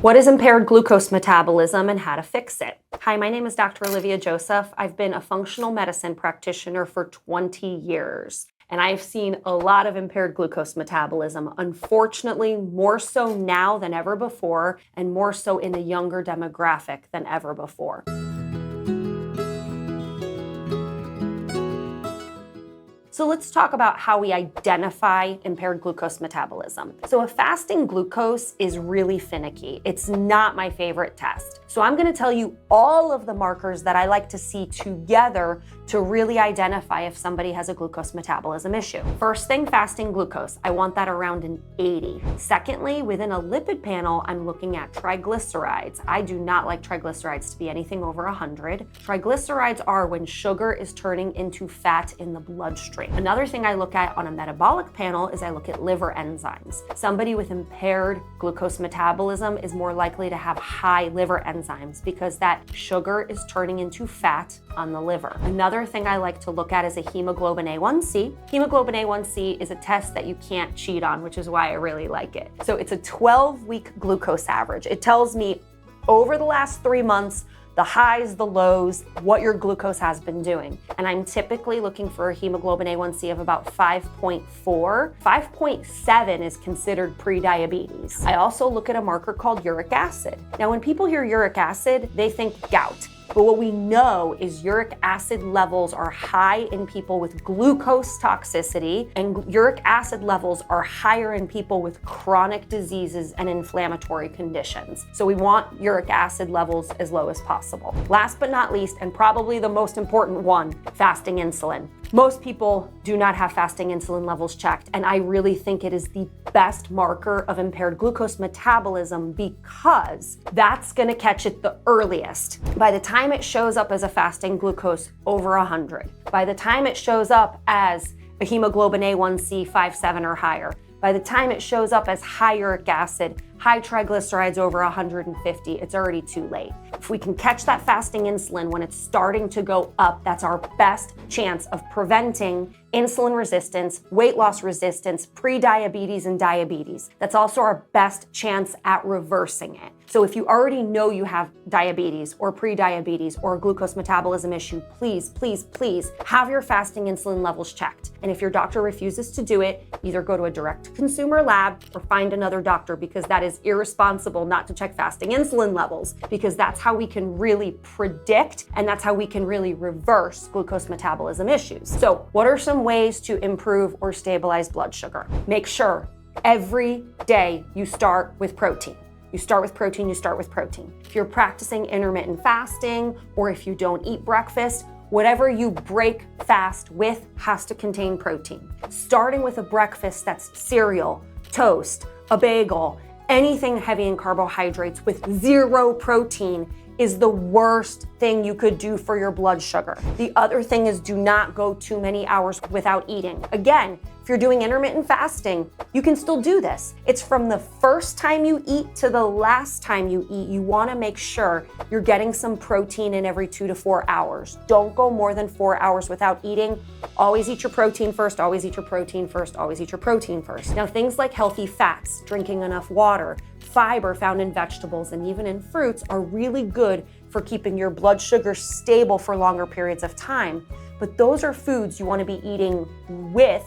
What is impaired glucose metabolism and how to fix it? Hi, my name is Dr. Droliviajoseph. I've been a functional medicine practitioner for 20 years, and I've seen a lot of impaired glucose metabolism, unfortunately, more so now than ever before, and more so in a younger demographic than ever before. So let's talk about how we identify impaired glucose metabolism. So a fasting glucose is really finicky. It's not my favorite test. So I'm gonna tell you all of the markers that I like to see together to really identify if somebody has a glucose metabolism issue. First thing, fasting glucose. I want that around an 80. Secondly, within a lipid panel, I'm looking at triglycerides. I do not like triglycerides to be anything over 100. Triglycerides are when sugar is turning into fat in the bloodstream. Another thing I look at on a metabolic panel is I look at liver enzymes. Somebody with impaired glucose metabolism is more likely to have high liver enzymes because that sugar is turning into fat on the liver. Another thing I like to look at is a hemoglobin A1C. Hemoglobin A1C is a test that you can't cheat on, which is why I really like it. So it's a 12-week glucose average. It tells me over the last 3 months, the highs, the lows, what your glucose has been doing. And I'm typically looking for a hemoglobin A1C of about 5.4. 5.7 is considered pre-diabetes. I also look at a marker called uric acid. Now, when people hear uric acid, they think gout. But what we know is uric acid levels are high in people with glucose toxicity, and uric acid levels are higher in people with chronic diseases and inflammatory conditions. So we want uric acid levels as low as possible. Last but not least, and probably the most important one, fasting insulin. Most people do not have fasting insulin levels checked, and I really think it is the best marker of impaired glucose metabolism because that's gonna catch it the earliest. By the time it shows up as a fasting glucose over 100, by the time it shows up as a hemoglobin A1C 5.7 or higher, by the time it shows up as high uric acid, high triglycerides over 150, it's already too late. If we can catch that fasting insulin when it's starting to go up, that's our best chance of preventing insulin resistance, weight loss resistance, pre-diabetes and diabetes. That's also our best chance at reversing it. So if you already know you have diabetes or pre-diabetes or a glucose metabolism issue, please, please, please have your fasting insulin levels checked. And if your doctor refuses to do it, either go to a direct consumer lab or find another doctor, because that is irresponsible not to check fasting insulin levels, because that's how we can really predict and that's how we can really reverse glucose metabolism issues. So what are some ways to improve or stabilize blood sugar? Make sure every day you start with protein. You start with protein, you start with protein. If you're practicing intermittent fasting or if you don't eat breakfast, whatever you break fast with has to contain protein. Starting with a breakfast that's cereal, toast, a bagel, anything heavy in carbohydrates with zero protein is the worst thing you could do for your blood sugar. The other thing is do not go too many hours without eating. Again, if you're doing intermittent fasting, you can still do this. It's from the first time you eat to the last time you eat. You wanna make sure you're getting some protein in every 2 to 4 hours. Don't go more than 4 hours without eating. Always eat your protein first, always eat your protein first, always eat your protein first. Now, things like healthy fats, drinking enough water, fiber found in vegetables and even in fruits are really good for keeping your blood sugar stable for longer periods of time. But those are foods you wanna be eating with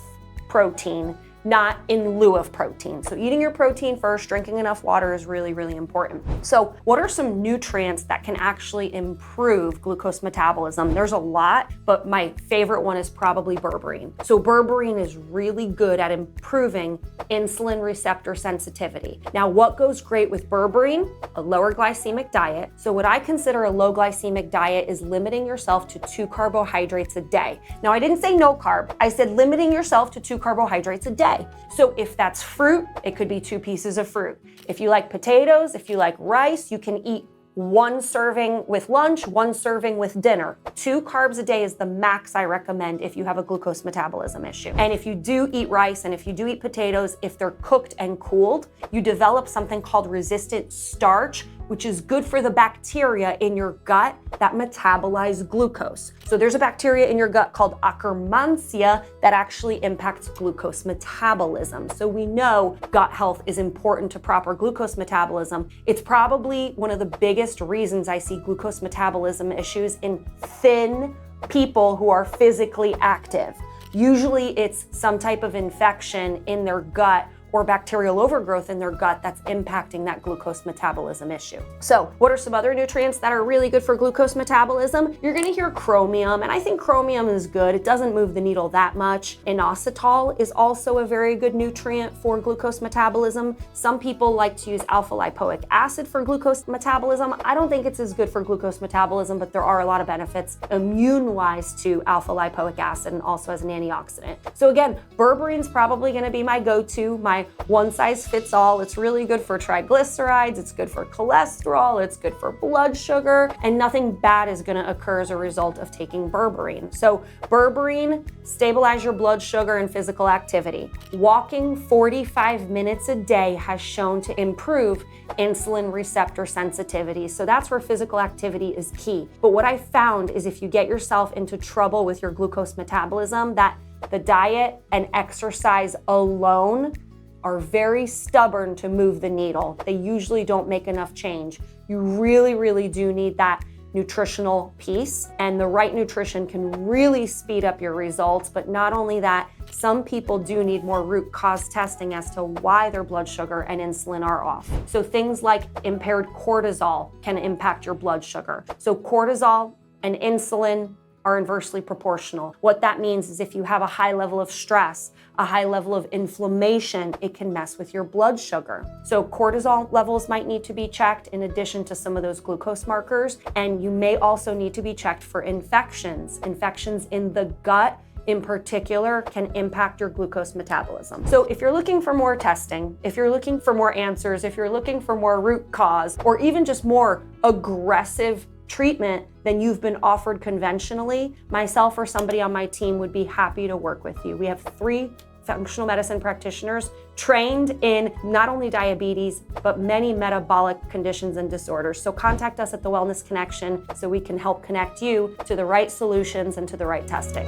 protein, not in lieu of protein. So eating your protein first, drinking enough water is really, really important. So what are some nutrients that can actually improve glucose metabolism? There's a lot, but my favorite one is probably berberine. So berberine is really good at improving insulin receptor sensitivity. Now, what goes great with berberine? A lower glycemic diet. So what I consider a low glycemic diet is limiting yourself to 2 carbohydrates a day. Now, I didn't say no carb. I said limiting yourself to 2 carbohydrates a day. So if that's fruit, it could be 2 pieces of fruit. If you like potatoes, if you like rice, you can eat 1 serving with lunch, 1 serving with dinner. 2 carbs a day is the max I recommend if you have a glucose metabolism issue. And if you do eat rice and if you do eat potatoes, if they're cooked and cooled, you develop something called resistant starch, which is good for the bacteria in your gut that metabolize glucose. So there's a bacteria in your gut called Akkermansia that actually impacts glucose metabolism. So we know gut health is important to proper glucose metabolism. It's probably one of the biggest reasons I see glucose metabolism issues in thin people who are physically active. Usually it's some type of infection in their gut or bacterial overgrowth in their gut that's impacting that glucose metabolism issue. So what are some other nutrients that are really good for glucose metabolism? You're gonna hear chromium, and I think chromium is good. It doesn't move the needle that much. Inositol is also a very good nutrient for glucose metabolism. Some people like to use alpha lipoic acid for glucose metabolism. I don't think it's as good for glucose metabolism, but there are a lot of benefits immune-wise to alpha lipoic acid and also as an antioxidant. So again, berberine's probably gonna be my go-to, my one size fits all. It's really good for triglycerides, it's good for cholesterol, it's good for blood sugar, and nothing bad is gonna occur as a result of taking berberine. So berberine, stabilize your blood sugar and physical activity. Walking 45 minutes a day has shown to improve insulin receptor sensitivity. So that's where physical activity is key. But what I found is if you get yourself into trouble with your glucose metabolism, that the diet and exercise alone are very stubborn to move the needle. They usually don't make enough change. You really, really do need that nutritional piece, and the right nutrition can really speed up your results. But not only that, some people do need more root cause testing as to why their blood sugar and insulin are off. So things like impaired cortisol can impact your blood sugar. So cortisol and insulin are inversely proportional. What that means is if you have a high level of stress, a high level of inflammation, it can mess with your blood sugar. So cortisol levels might need to be checked in addition to some of those glucose markers. And you may also need to be checked for infections. Infections in the gut in particular can impact your glucose metabolism. So if you're looking for more testing, if you're looking for more answers, if you're looking for more root cause, or even just more aggressive treatment than you've been offered conventionally, myself or somebody on my team would be happy to work with you. We have 3 functional medicine practitioners trained in not only diabetes, but many metabolic conditions and disorders. So contact us at The Wellness Connection so we can help connect you to the right solutions and to the right testing.